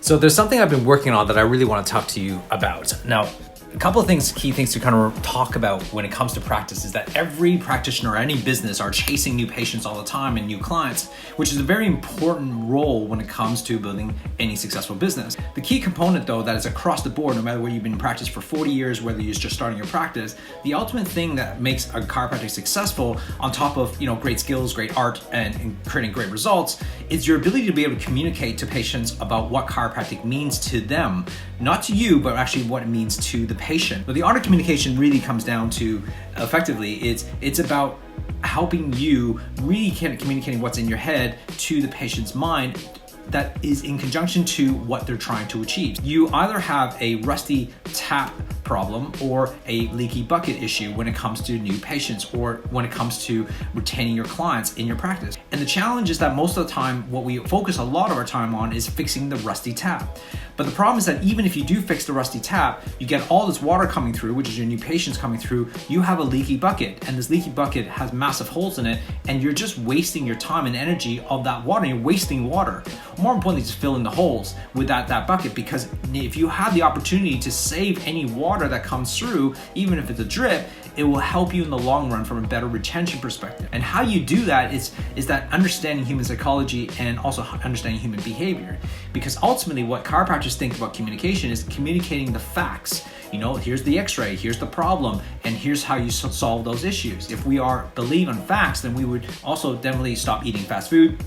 So there's something I've been working on that I really want to talk to you about. Now, a couple of key things to kind of talk about when it comes to practice is that every practitioner or any business are chasing new patients all the time and new clients, which is a very important role when it comes to building any successful business. The key component though, that is across the board, no matter whether you've been in practice for 40 years, whether you're just starting your practice, the ultimate thing that makes a chiropractor successful on top of, great skills, great art, and creating great results is your ability to be able to communicate to patients about what chiropractic means to them, not to you, but actually what it means to the patient. But the art of communication really comes down to, effectively, it's about helping you really communicating what's in your head to the patient's mind that is in conjunction to what they're trying to achieve. You either have a rusty tap problem or a leaky bucket issue when it comes to new patients or when it comes to retaining your clients in your practice. And the challenge is that most of the time, what we focus a lot of our time on is fixing the rusty tap. But the problem is that even if you do fix the rusty tap, you get all this water coming through, which is your new patients coming through, you have a leaky bucket, and this leaky bucket has massive holes in it, and you're just wasting your time and energy of that water. You're wasting water. More importantly, just fill in the holes with that bucket, because if you have the opportunity to save any water that comes through, even if it's a drip, it will help you in the long run from a better retention perspective. And how you do that is that understanding human psychology and also understanding human behavior. Because ultimately what chiropractors think about communication is communicating the facts. Here's the x-ray, here's the problem, and here's how you solve those issues. If we believe on facts, then we would also definitely stop eating fast food.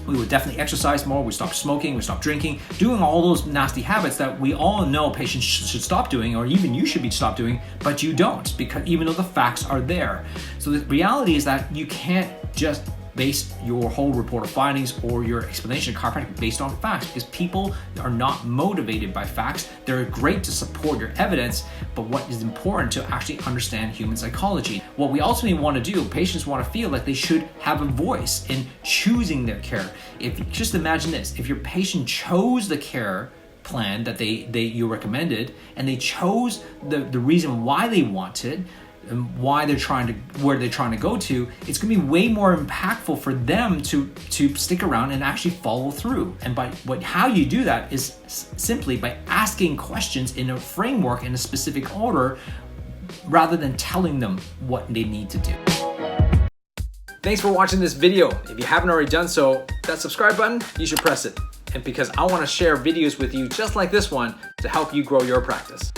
We would definitely exercise more, we stop smoking, we stop drinking, doing all those nasty habits that we all know patients should stop doing, or even you should stop doing, but you don't, because even though the facts are there. So the reality is that you can't just base your whole report of findings or your explanation of chiropractic based on facts, because people are not motivated by facts. They're great to support your evidence, but what is important to actually understand human psychology. What we ultimately want to do, patients want to feel like they should have a voice in choosing their care. Just imagine this, if your patient chose the care plan that you recommended, and they chose the reason why they wanted, and where they're trying to go to, it's going to be way more impactful for them to stick around and actually follow through. And how you do that is simply by asking questions in a framework in a specific order, rather than telling them what they need to do. Thanks for watching this video. If you haven't already done so, that subscribe button, you should press it. And because I want to share videos with you just like this one to help you grow your practice.